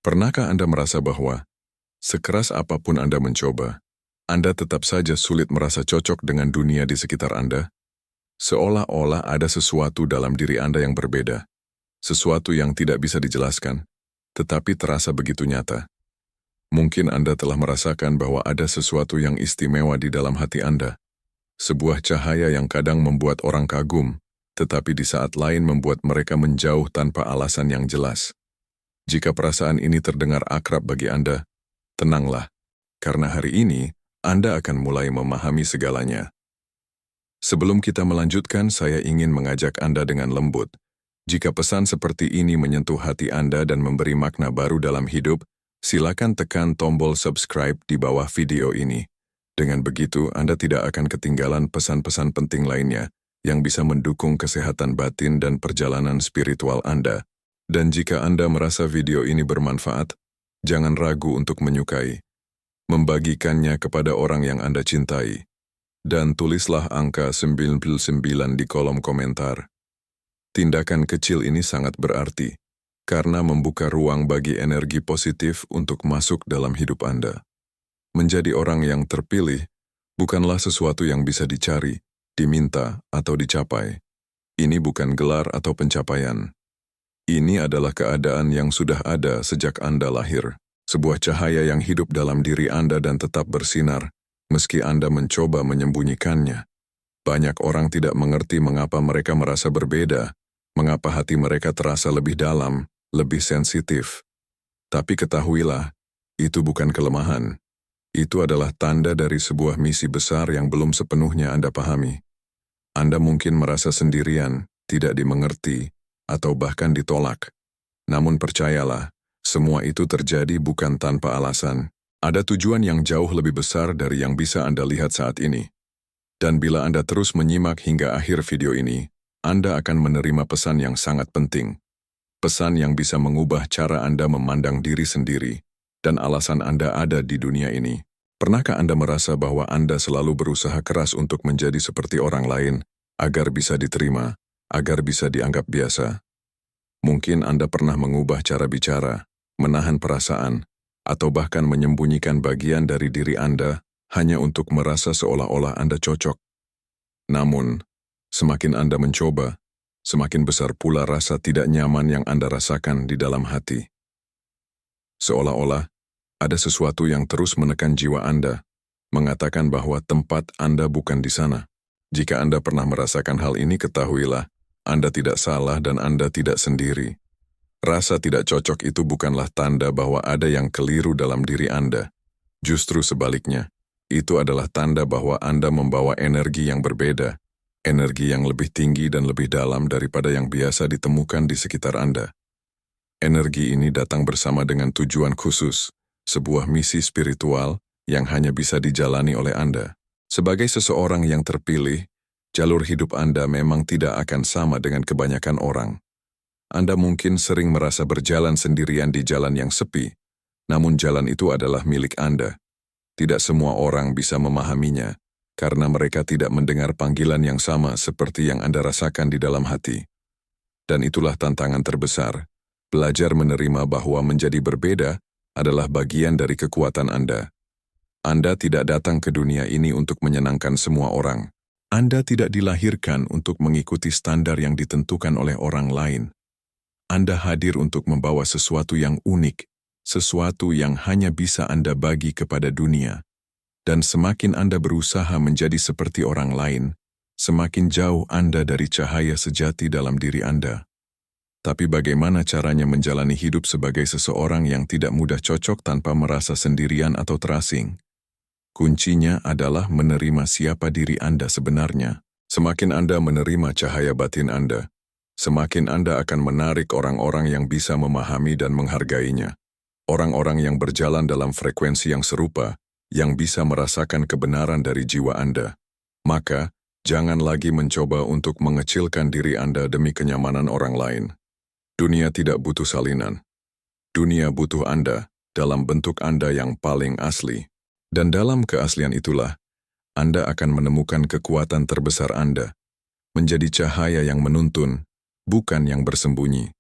Pernahkah Anda merasa bahwa, sekeras apapun Anda mencoba, Anda tetap saja sulit merasa cocok dengan dunia di sekitar Anda? Seolah-olah ada sesuatu dalam diri Anda yang berbeda, sesuatu yang tidak bisa dijelaskan, tetapi terasa begitu nyata. Mungkin Anda telah merasakan bahwa ada sesuatu yang istimewa di dalam hati Anda, sebuah cahaya yang kadang membuat orang kagum, tetapi di saat lain membuat mereka menjauh tanpa alasan yang jelas. Jika perasaan ini terdengar akrab bagi Anda, tenanglah, karena hari ini Anda akan mulai memahami segalanya. Sebelum kita melanjutkan, saya ingin mengajak Anda dengan lembut. Jika pesan seperti ini menyentuh hati Anda dan memberi makna baru dalam hidup, silakan tekan tombol subscribe di bawah video ini. Dengan begitu, Anda tidak akan ketinggalan pesan-pesan penting lainnya yang bisa mendukung kesehatan batin dan perjalanan spiritual Anda. Dan jika Anda merasa video ini bermanfaat, jangan ragu untuk menyukai, membagikannya kepada orang yang Anda cintai, dan tulislah angka 99 di kolom komentar. Tindakan kecil ini sangat berarti, karena membuka ruang bagi energi positif untuk masuk dalam hidup Anda. Menjadi orang yang terpilih bukanlah sesuatu yang bisa dicari, diminta, atau dicapai. Ini bukan gelar atau pencapaian. Ini adalah keadaan yang sudah ada sejak Anda lahir, sebuah cahaya yang hidup dalam diri Anda dan tetap bersinar, meski Anda mencoba menyembunyikannya. Banyak orang tidak mengerti mengapa mereka merasa berbeda, mengapa hati mereka terasa lebih dalam, lebih sensitif. Tapi ketahuilah, itu bukan kelemahan. Itu adalah tanda dari sebuah misi besar yang belum sepenuhnya Anda pahami. Anda mungkin merasa sendirian, tidak dimengerti, atau bahkan ditolak. Namun percayalah, semua itu terjadi bukan tanpa alasan. Ada tujuan yang jauh lebih besar dari yang bisa Anda lihat saat ini. Dan bila Anda terus menyimak hingga akhir video ini, Anda akan menerima pesan yang sangat penting. Pesan yang bisa mengubah cara Anda memandang diri sendiri, dan alasan Anda ada di dunia ini. Pernahkah Anda merasa bahwa Anda selalu berusaha keras untuk menjadi seperti orang lain, agar bisa diterima, agar bisa dianggap biasa? Mungkin Anda pernah mengubah cara bicara, menahan perasaan, atau bahkan menyembunyikan bagian dari diri Anda hanya untuk merasa seolah-olah Anda cocok. Namun, semakin Anda mencoba, semakin besar pula rasa tidak nyaman yang Anda rasakan di dalam hati. Seolah-olah ada sesuatu yang terus menekan jiwa Anda, mengatakan bahwa tempat Anda bukan di sana. Jika Anda pernah merasakan hal ini, ketahuilah, Anda tidak salah dan Anda tidak sendiri. Rasa tidak cocok itu bukanlah tanda bahwa ada yang keliru dalam diri Anda. Justru sebaliknya, itu adalah tanda bahwa Anda membawa energi yang berbeda, energi yang lebih tinggi dan lebih dalam daripada yang biasa ditemukan di sekitar Anda. Energi ini datang bersama dengan tujuan khusus, sebuah misi spiritual yang hanya bisa dijalani oleh Anda. Sebagai seseorang yang terpilih, jalur hidup Anda memang tidak akan sama dengan kebanyakan orang. Anda mungkin sering merasa berjalan sendirian di jalan yang sepi, namun jalan itu adalah milik Anda. Tidak semua orang bisa memahaminya, karena mereka tidak mendengar panggilan yang sama seperti yang Anda rasakan di dalam hati. Dan itulah tantangan terbesar, belajar menerima bahwa menjadi berbeda adalah bagian dari kekuatan Anda. Anda tidak datang ke dunia ini untuk menyenangkan semua orang. Anda tidak dilahirkan untuk mengikuti standar yang ditentukan oleh orang lain. Anda hadir untuk membawa sesuatu yang unik, sesuatu yang hanya bisa Anda bagi kepada dunia. Dan semakin Anda berusaha menjadi seperti orang lain, semakin jauh Anda dari cahaya sejati dalam diri Anda. Tapi bagaimana caranya menjalani hidup sebagai seseorang yang tidak mudah cocok tanpa merasa sendirian atau terasing? Kuncinya adalah menerima siapa diri Anda sebenarnya. Semakin Anda menerima cahaya batin Anda, semakin Anda akan menarik orang-orang yang bisa memahami dan menghargainya. Orang-orang yang berjalan dalam frekuensi yang serupa, yang bisa merasakan kebenaran dari jiwa Anda. Maka, jangan lagi mencoba untuk mengecilkan diri Anda demi kenyamanan orang lain. Dunia tidak butuh salinan. Dunia butuh Anda dalam bentuk Anda yang paling asli. Dan dalam keaslian itulah, Anda akan menemukan kekuatan terbesar Anda, menjadi cahaya yang menuntun, bukan yang bersembunyi.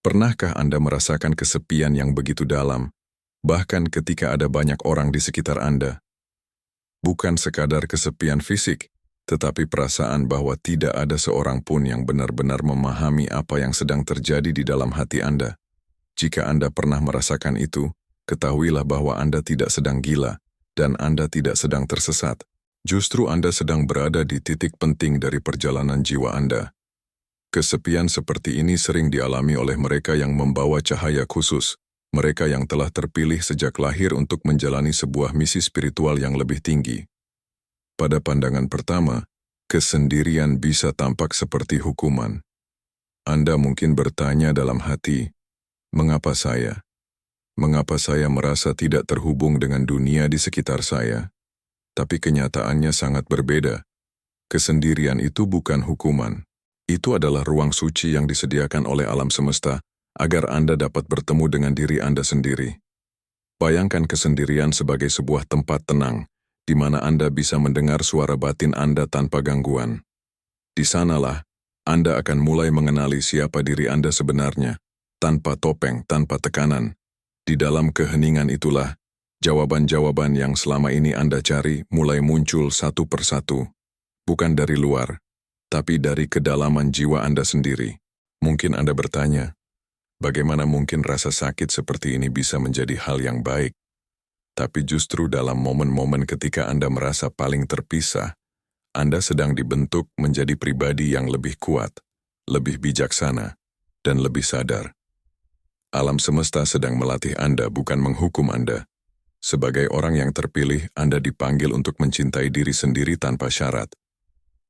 Pernahkah Anda merasakan kesepian yang begitu dalam, bahkan ketika ada banyak orang di sekitar Anda? Bukan sekadar kesepian fisik, tetapi perasaan bahwa tidak ada seorang pun yang benar-benar memahami apa yang sedang terjadi di dalam hati Anda. Jika Anda pernah merasakan itu, ketahuilah bahwa Anda tidak sedang gila, dan Anda tidak sedang tersesat. Justru Anda sedang berada di titik penting dari perjalanan jiwa Anda. Kesepian seperti ini sering dialami oleh mereka yang membawa cahaya khusus, mereka yang telah terpilih sejak lahir untuk menjalani sebuah misi spiritual yang lebih tinggi. Pada pandangan pertama, kesendirian bisa tampak seperti hukuman. Anda mungkin bertanya dalam hati, mengapa saya? Mengapa saya merasa tidak terhubung dengan dunia di sekitar saya? Tapi kenyataannya sangat berbeda. Kesendirian itu bukan hukuman. Itu adalah ruang suci yang disediakan oleh alam semesta, agar Anda dapat bertemu dengan diri Anda sendiri. Bayangkan kesendirian sebagai sebuah tempat tenang, di mana Anda bisa mendengar suara batin Anda tanpa gangguan. Di sanalah, Anda akan mulai mengenali siapa diri Anda sebenarnya, tanpa topeng, tanpa tekanan. Di dalam keheningan itulah, jawaban-jawaban yang selama ini Anda cari mulai muncul satu persatu. Bukan dari luar, tapi dari kedalaman jiwa Anda sendiri. Mungkin Anda bertanya, bagaimana mungkin rasa sakit seperti ini bisa menjadi hal yang baik? Tapi justru dalam momen-momen ketika Anda merasa paling terpisah, Anda sedang dibentuk menjadi pribadi yang lebih kuat, lebih bijaksana, dan lebih sadar. Alam semesta sedang melatih Anda, bukan menghukum Anda. Sebagai orang yang terpilih, Anda dipanggil untuk mencintai diri sendiri tanpa syarat.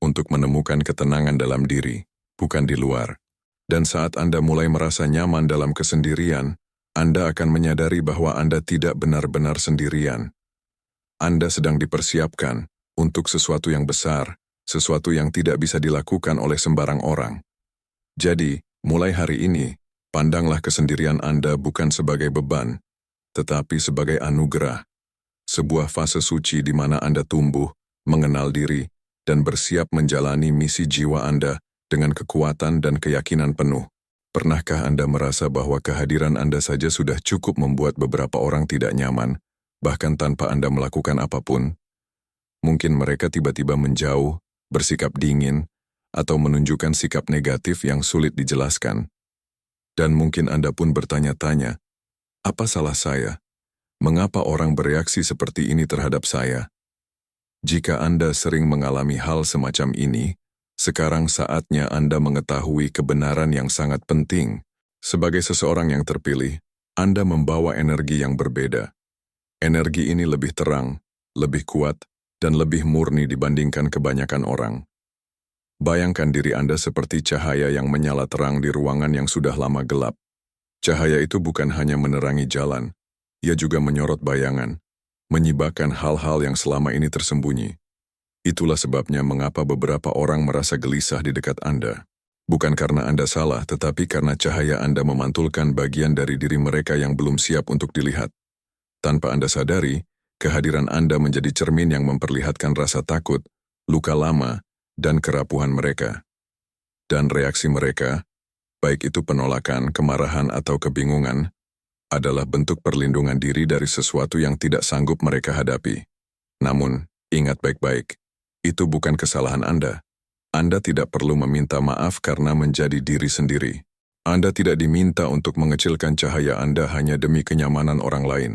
Untuk menemukan ketenangan dalam diri, bukan di luar. Dan saat Anda mulai merasa nyaman dalam kesendirian, Anda akan menyadari bahwa Anda tidak benar-benar sendirian. Anda sedang dipersiapkan untuk sesuatu yang besar, sesuatu yang tidak bisa dilakukan oleh sembarang orang. Jadi, mulai hari ini, pandanglah kesendirian Anda bukan sebagai beban, tetapi sebagai anugerah. Sebuah fase suci di mana Anda tumbuh, mengenal diri, dan bersiap menjalani misi jiwa Anda dengan kekuatan dan keyakinan penuh. Pernahkah Anda merasa bahwa kehadiran Anda saja sudah cukup membuat beberapa orang tidak nyaman, bahkan tanpa Anda melakukan apapun? Mungkin mereka tiba-tiba menjauh, bersikap dingin, atau menunjukkan sikap negatif yang sulit dijelaskan. Dan mungkin Anda pun bertanya-tanya, apa salah saya? Mengapa orang bereaksi seperti ini terhadap saya? Jika Anda sering mengalami hal semacam ini, sekarang saatnya Anda mengetahui kebenaran yang sangat penting. Sebagai seseorang yang terpilih, Anda membawa energi yang berbeda. Energi ini lebih terang, lebih kuat, dan lebih murni dibandingkan kebanyakan orang. Bayangkan diri Anda seperti cahaya yang menyala terang di ruangan yang sudah lama gelap. Cahaya itu bukan hanya menerangi jalan, ia juga menyorot bayangan, menyibakkan hal-hal yang selama ini tersembunyi. Itulah sebabnya mengapa beberapa orang merasa gelisah di dekat Anda. Bukan karena Anda salah, tetapi karena cahaya Anda memantulkan bagian dari diri mereka yang belum siap untuk dilihat. Tanpa Anda sadari, kehadiran Anda menjadi cermin yang memperlihatkan rasa takut, luka lama, dan kerapuhan mereka. Dan reaksi mereka, baik itu penolakan, kemarahan, atau kebingungan, adalah bentuk perlindungan diri dari sesuatu yang tidak sanggup mereka hadapi. Namun, ingat baik-baik, itu bukan kesalahan Anda. Anda tidak perlu meminta maaf karena menjadi diri sendiri. Anda tidak diminta untuk mengecilkan cahaya Anda hanya demi kenyamanan orang lain.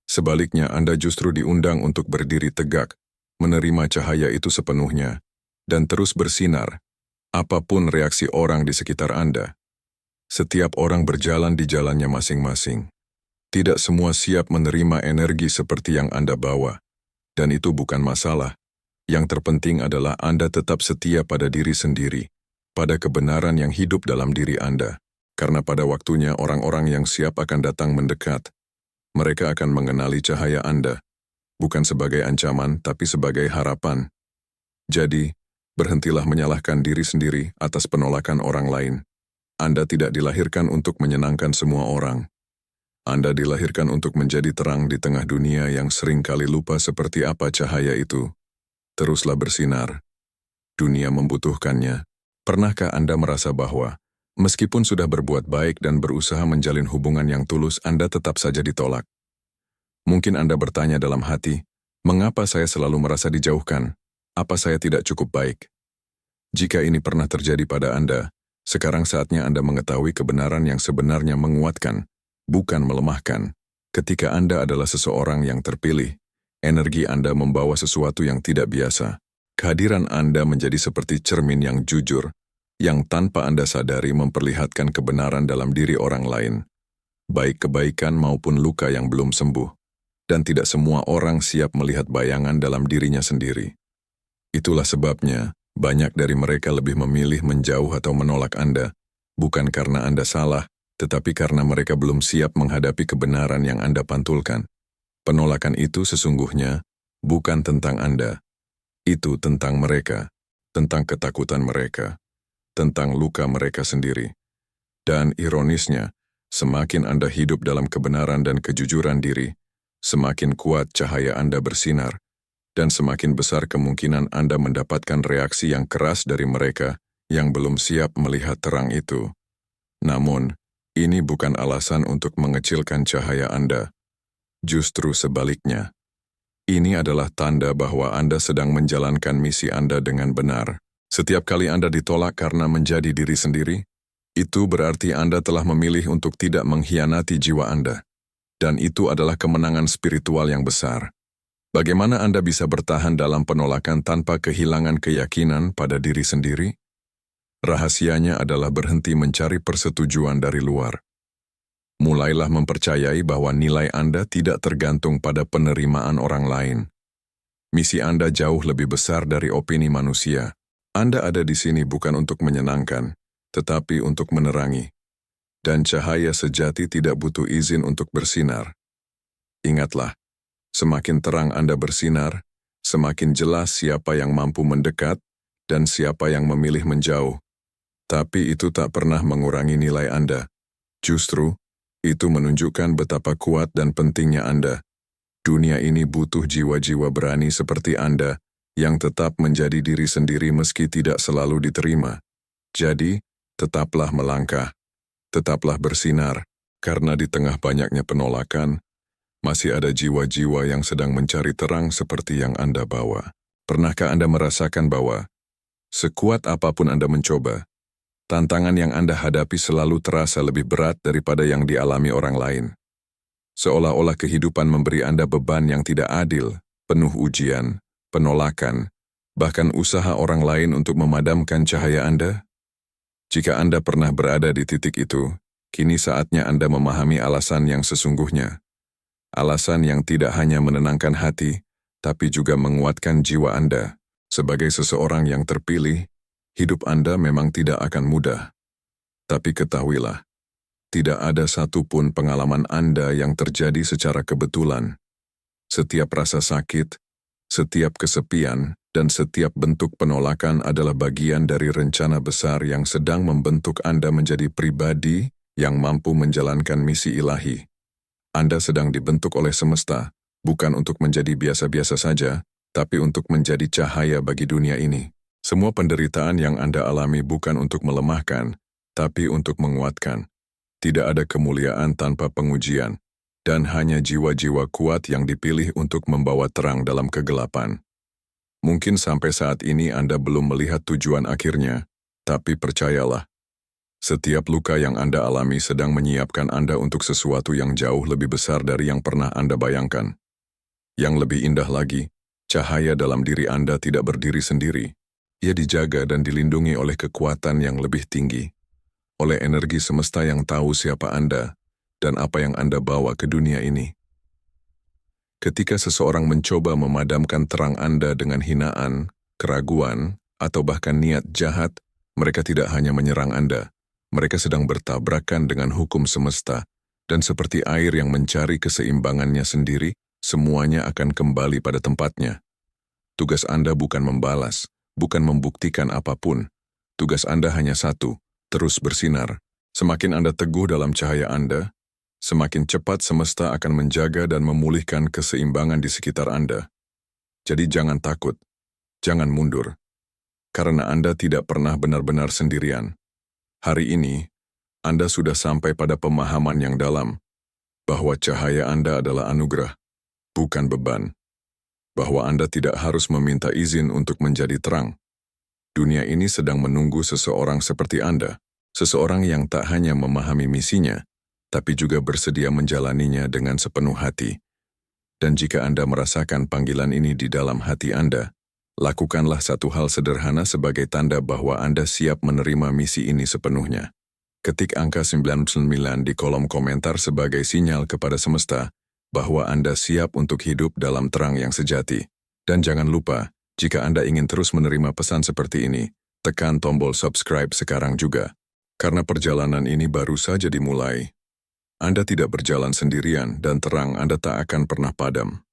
Sebaliknya, Anda justru diundang untuk berdiri tegak, menerima cahaya itu sepenuhnya, dan terus bersinar, apapun reaksi orang di sekitar Anda. Setiap orang berjalan di jalannya masing-masing. Tidak semua siap menerima energi seperti yang Anda bawa, dan itu bukan masalah. Yang terpenting adalah Anda tetap setia pada diri sendiri, pada kebenaran yang hidup dalam diri Anda. Karena pada waktunya orang-orang yang siap akan datang mendekat. Mereka akan mengenali cahaya Anda, bukan sebagai ancaman tapi sebagai harapan. Jadi, berhentilah menyalahkan diri sendiri atas penolakan orang lain. Anda tidak dilahirkan untuk menyenangkan semua orang. Anda dilahirkan untuk menjadi terang di tengah dunia yang seringkali lupa seperti apa cahaya itu. Teruslah bersinar. Dunia membutuhkannya. Pernahkah Anda merasa bahwa Meskipun sudah berbuat baik dan berusaha menjalin hubungan yang tulus, Anda tetap saja ditolak. Mungkin Anda bertanya dalam hati, mengapa saya selalu merasa dijauhkan? Apa saya tidak cukup baik? Jika ini pernah terjadi pada Anda, sekarang saatnya Anda mengetahui kebenaran yang sebenarnya menguatkan, bukan melemahkan. Ketika Anda adalah seseorang yang terpilih, energi Anda membawa sesuatu yang tidak biasa. Kehadiran Anda menjadi seperti cermin yang jujur, yang tanpa Anda sadari memperlihatkan kebenaran dalam diri orang lain, baik kebaikan maupun luka yang belum sembuh, dan tidak semua orang siap melihat bayangan dalam dirinya sendiri. Itulah sebabnya, banyak dari mereka lebih memilih menjauh atau menolak Anda, bukan karena Anda salah, tetapi karena mereka belum siap menghadapi kebenaran yang Anda pantulkan. Penolakan itu sesungguhnya bukan tentang Anda. Itu tentang mereka, tentang ketakutan mereka, tentang luka mereka sendiri. Dan ironisnya, semakin Anda hidup dalam kebenaran dan kejujuran diri, semakin kuat cahaya Anda bersinar, dan semakin besar kemungkinan Anda mendapatkan reaksi yang keras dari mereka yang belum siap melihat terang itu. Namun, ini bukan alasan untuk mengecilkan cahaya Anda. Justru sebaliknya. Ini adalah tanda bahwa Anda sedang menjalankan misi Anda dengan benar. Setiap kali Anda ditolak karena menjadi diri sendiri, itu berarti Anda telah memilih untuk tidak mengkhianati jiwa Anda. Dan itu adalah kemenangan spiritual yang besar. Bagaimana Anda bisa bertahan dalam penolakan tanpa kehilangan keyakinan pada diri sendiri? Rahasianya adalah berhenti mencari persetujuan dari luar. Mulailah mempercayai bahwa nilai Anda tidak tergantung pada penerimaan orang lain. Misi Anda jauh lebih besar dari opini manusia. Anda ada di sini bukan untuk menyenangkan, tetapi untuk menerangi. Dan cahaya sejati tidak butuh izin untuk bersinar. Ingatlah, semakin terang Anda bersinar, semakin jelas siapa yang mampu mendekat dan siapa yang memilih menjauh. Tapi itu tak pernah mengurangi nilai Anda. Justru, itu menunjukkan betapa kuat dan pentingnya Anda. Dunia ini butuh jiwa-jiwa berani seperti Anda yang tetap menjadi diri sendiri meski tidak selalu diterima. Jadi, tetaplah melangkah, tetaplah bersinar, karena di tengah banyaknya penolakan, masih ada jiwa-jiwa yang sedang mencari terang seperti yang Anda bawa. Pernahkah Anda merasakan bahwa, sekuat apapun Anda mencoba, tantangan yang Anda hadapi selalu terasa lebih berat daripada yang dialami orang lain? Seolah-olah kehidupan memberi Anda beban yang tidak adil, penuh ujian, penolakan, bahkan usaha orang lain untuk memadamkan cahaya Anda? Jika Anda pernah berada di titik itu, kini saatnya Anda memahami alasan yang sesungguhnya. Alasan yang tidak hanya menenangkan hati, tapi juga menguatkan jiwa Anda. Sebagai seseorang yang terpilih, hidup Anda memang tidak akan mudah. Tapi ketahuilah, tidak ada satupun pengalaman Anda yang terjadi secara kebetulan. Setiap rasa sakit, setiap kesepian, dan setiap bentuk penolakan adalah bagian dari rencana besar yang sedang membentuk Anda menjadi pribadi yang mampu menjalankan misi ilahi. Anda sedang dibentuk oleh semesta, bukan untuk menjadi biasa-biasa saja, tapi untuk menjadi cahaya bagi dunia ini. Semua penderitaan yang Anda alami bukan untuk melemahkan, tapi untuk menguatkan. Tidak ada kemuliaan tanpa pengujian, dan hanya jiwa-jiwa kuat yang dipilih untuk membawa terang dalam kegelapan. Mungkin sampai saat ini Anda belum melihat tujuan akhirnya, tapi percayalah, setiap luka yang Anda alami sedang menyiapkan Anda untuk sesuatu yang jauh lebih besar dari yang pernah Anda bayangkan. Yang lebih indah lagi, cahaya dalam diri Anda tidak berdiri sendiri. Ia dijaga dan dilindungi oleh kekuatan yang lebih tinggi, oleh energi semesta yang tahu siapa Anda dan apa yang Anda bawa ke dunia ini. Ketika seseorang mencoba memadamkan terang Anda dengan hinaan, keraguan, atau bahkan niat jahat, mereka tidak hanya menyerang Anda, mereka sedang bertabrakan dengan hukum semesta, dan seperti air yang mencari keseimbangannya sendiri, semuanya akan kembali pada tempatnya. Tugas Anda bukan membalas, bukan membuktikan apapun. Tugas Anda hanya satu, terus bersinar. Semakin Anda teguh dalam cahaya Anda, semakin cepat semesta akan menjaga dan memulihkan keseimbangan di sekitar Anda. Jadi jangan takut, jangan mundur, karena Anda tidak pernah benar-benar sendirian. Hari ini, Anda sudah sampai pada pemahaman yang dalam bahwa cahaya Anda adalah anugerah, bukan beban. Bahwa Anda tidak harus meminta izin untuk menjadi terang. Dunia ini sedang menunggu seseorang seperti Anda, seseorang yang tak hanya memahami misinya, tapi juga bersedia menjalaninya dengan sepenuh hati. Dan jika Anda merasakan panggilan ini di dalam hati Anda, lakukanlah satu hal sederhana sebagai tanda bahwa Anda siap menerima misi ini sepenuhnya. Ketik angka 99 di kolom komentar sebagai sinyal kepada semesta bahwa Anda siap untuk hidup dalam terang yang sejati. Dan jangan lupa, jika Anda ingin terus menerima pesan seperti ini, tekan tombol subscribe sekarang juga. Karena perjalanan ini baru saja dimulai. Anda tidak berjalan sendirian dan terang Anda tak akan pernah padam.